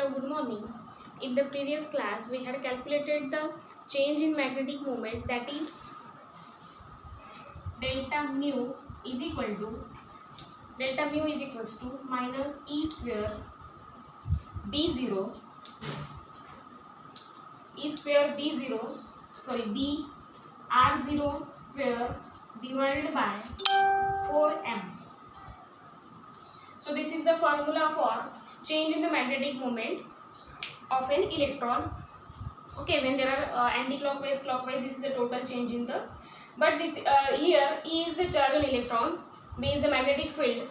Hello, good morning. In the previous class, we had calculated the change in magnetic moment, that is delta mu is equals to minus E square B0 B R0 square divided by 4m. So this is the formula for change in the magnetic moment of an electron. Okay, when there are anti-clockwise, clockwise, this is the total change in the. But this here E is the charge on electrons, B is the magnetic field,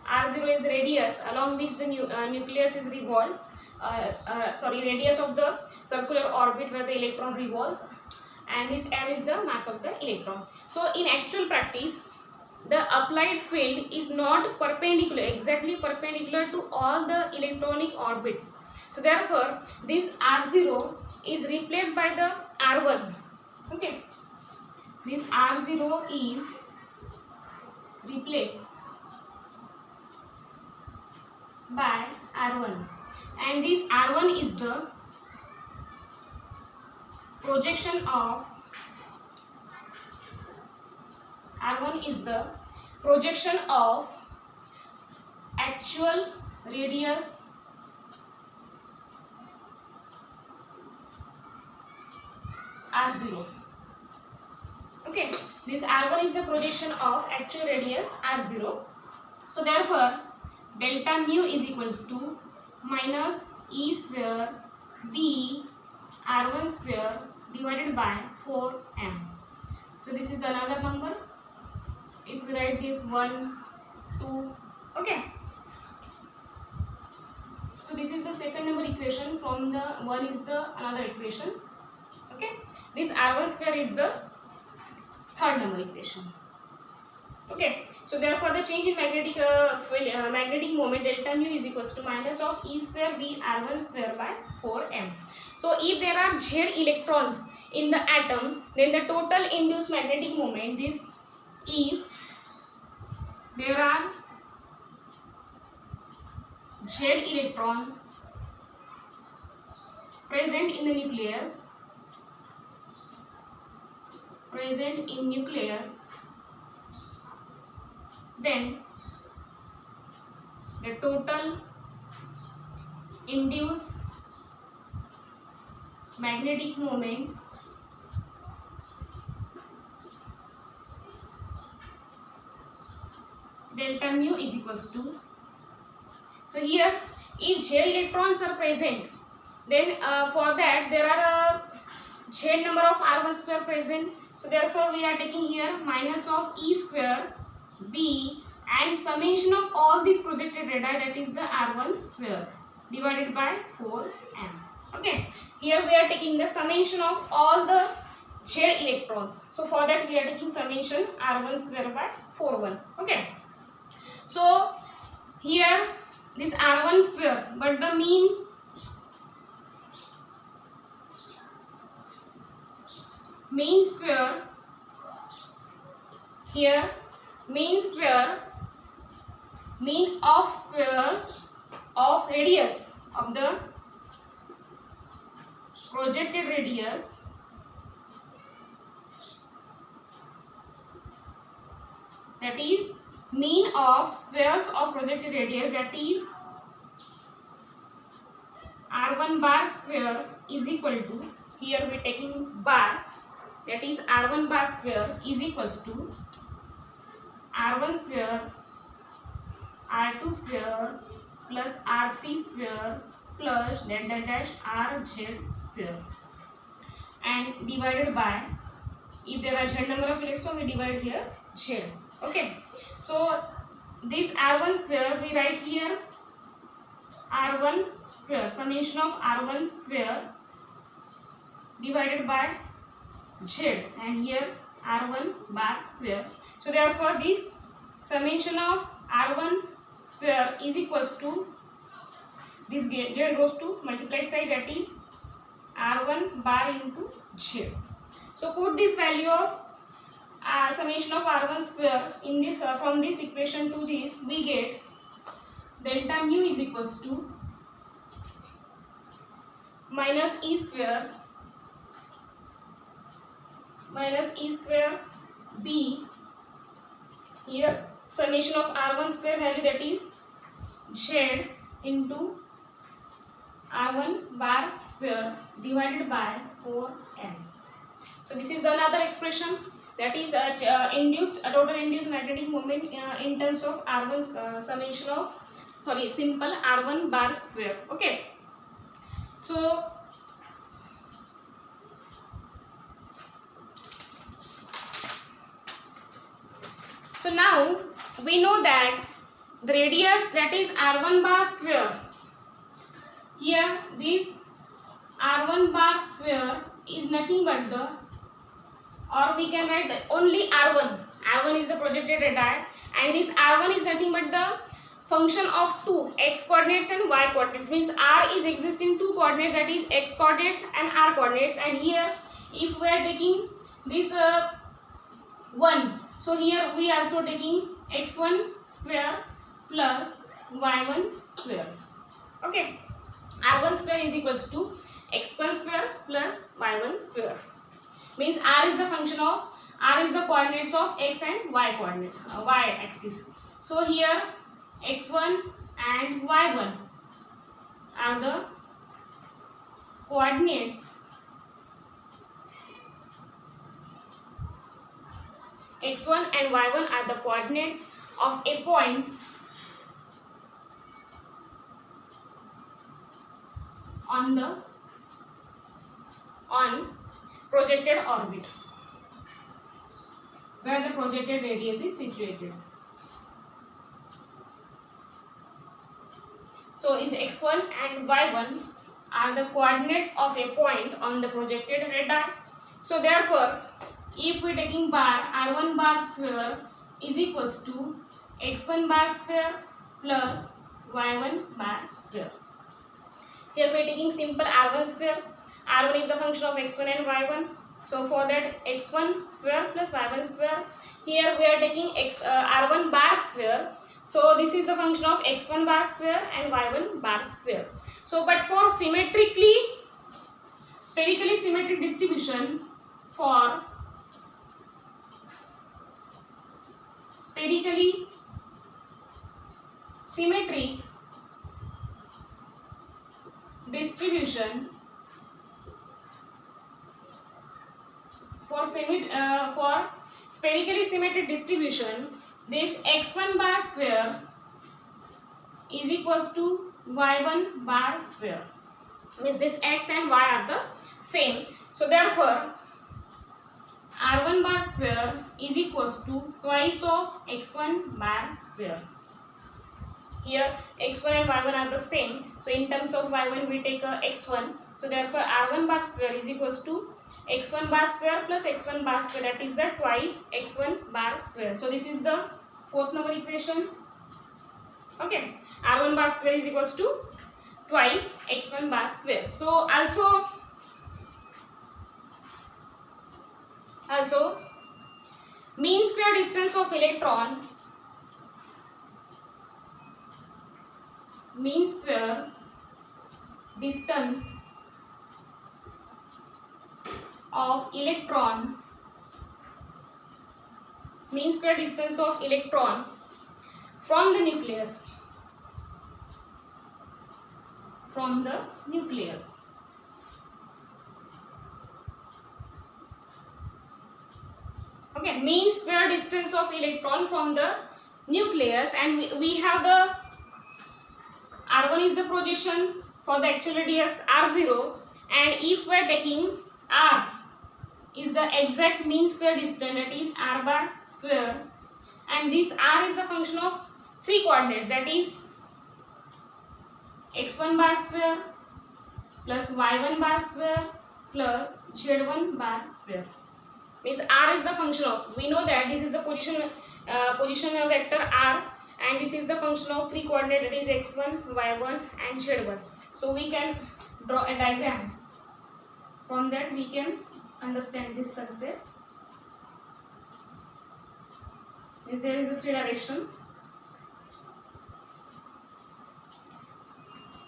R0 is the radius along which the nucleus is revolved. Radius of the circular orbit where the electron revolves, and this m is the mass of the electron. So in actual practice, the applied field is not exactly perpendicular to all the electronic orbits. So therefore, this R0 is replaced by the R1. Okay, this R0 is replaced by R1, and this R1 is the projection of actual radius R0. Okay, this R1 is the projection of actual radius R0. So therefore, delta mu is equals to minus E square B R1 square divided by 4m. So this is the another number. If we write this 1, 2, okay. So this is the second number equation. From the 1 is the another equation. Okay. This R1 square is the third number equation. Okay. So therefore, the change in magnetic moment delta mu is equals to minus of E square B R1 square by 4m. So if there are Z electrons in the atom, then the total induced magnetic moment, this if there are Z electron present in the nucleus, then the total induced magnetic moment delta mu is equals to. So here, if Z electrons are present, then for that there are a Z number of R1 square present. So therefore, we are taking here minus of E square B and summation of all these projected radii, that is the R1 square divided by 4m. Okay, here we are taking the summation of all the Z electrons. So for that we are taking summation R1 square by 4(1). Okay, so here this R1 square, but the mean square here, mean of squares of radius of the projected radius that is mean of squares of projected radius, that is R1 bar square is equal to, here we are taking bar, that is R1 bar square is equals to R1 square R2 square plus R3 square plus delta dash RZ square, and divided by, if there are Z number of electrons, we divide here Z. Okay, so this R1 square we write here R1 square, summation of R1 square divided by Z, and here R1 bar square. So therefore, this summation of R1 square is equals to, this Z goes to multiplied side, that is R1 bar into Z. So put this value of summation of R1 square in this from this equation to this, we get delta mu is equals to minus e square b, here summation of r1 square value, that is z into r1 bar square divided by 4n. So this is another expression, that is total induced magnetic moment in terms of r1 summation of simple r1 bar square. Okay, so now we know that the radius, that is r1 bar square, here this r1 bar square is nothing but the, or we can write only r1. r1 is the projected radii, and this r1 is nothing but the function of two x coordinates and y coordinates, means r is existing two coordinates, that is x coordinates and r coordinates. And here if we are taking this 1, so here we are also taking x1 square plus y1 square. Okay, r1 square is equals to x1 square plus y1 square, means r is the function of, r is the coordinates of x and y coordinate, y axis. So here x1 and y1 are the coordinates, x1 and y1 are the coordinates of a point on projected orbit where the projected radius is situated. So is x1 and y1 are the coordinates of a point on the projected radii. So therefore, if we are taking bar, r1 bar square is equals to x1 bar square plus y1 bar square. Here we are taking simple r1 square. r1 is the function of x1 and y1. So for that x1 square plus y1 square, here we are taking r1 bar square. So this is the function of x1 bar square and y1 bar square. So but for spherically symmetric distribution, for spherically symmetric distribution, for spherically symmetric distribution, this x1 bar square is equals to y1 bar square, means this x and y are the same. So therefore r1 bar square is equals to twice of x1 bar square. Here x1 and y1 are the same, so in terms of y1 we take x1, so therefore r1 bar square is equals to x1 bar square plus x1 bar square, that is the twice x1 bar square. So this is the fourth number equation. Okay, r1 bar square is equals to twice x1 bar square. So also mean square distance of electron, mean square distance of electron, mean square distance of electron from the nucleus, okay, mean square distance of electron from the nucleus, and we have the r1 is the projection for the actual radius r0, and if we are taking r is the exact mean square distance, that is r bar square, and this r is the function of three coordinates, that is x1 bar square plus y1 bar square plus z1 bar square, means r is the function of, we know that this is the position vector r, and this is the function of three coordinates, that is x1, y1 and z1. So we can draw a diagram, from that we can understand this concept. There is a three direction.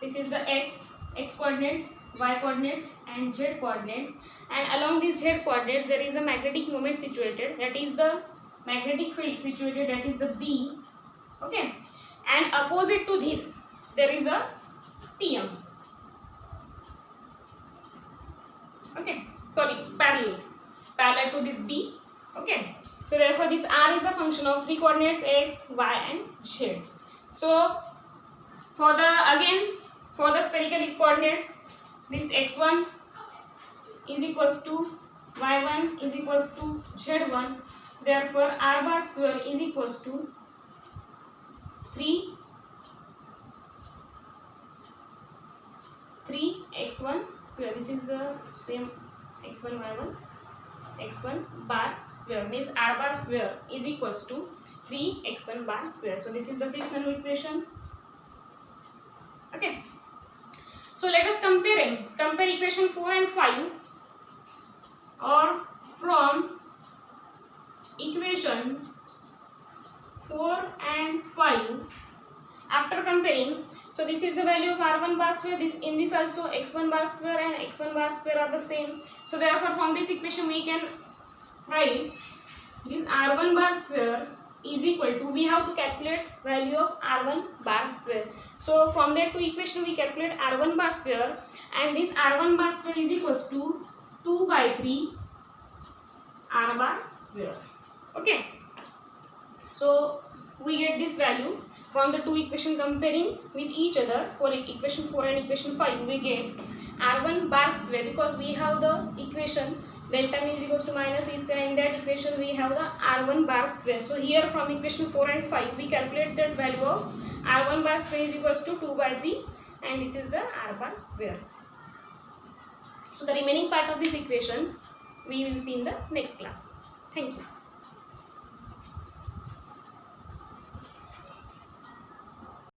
This is the x coordinates y coordinates and z coordinates, and along these z coordinates there is a magnetic moment situated, that is the magnetic field situated, that is the B. Okay, and opposite to this there is a PM. Okay, sorry, parallel to this B. Okay, so therefore this R is a function of three coordinates x, y and z. So for the spherical coordinates, this x1 is equals to y1 is equals to z1. Therefore r bar square is equals to 3x1 square. This is the same x1 y1. x1 bar square means r bar square is equals to 3x1 bar square. So this is the frictional equation. Okay, so let us compare equation 4 and 5, or from equation 4 and 5. After comparing, so this is the value of r1 bar square, this in this also x1 bar square and x1 bar square are the same. So therefore from this equation we can write this r1 bar square is equal to, we have to calculate value of r1 bar square. So from that two equation we calculate r1 bar square, and this r1 bar square is equals to 2 by 3 r bar square. Okay, so we get this value from the two equation comparing with each other. For equation 4 and equation 5 we get r1 bar square, because we have the equation delta mu is equals to minus e square, in that equation we have the r1 bar square. So here from equation 4 and 5 we calculate that value of r1 bar square is equals to 2 by 3, and this is the r bar square. So the remaining part of this equation we will see in the next class. Thank you.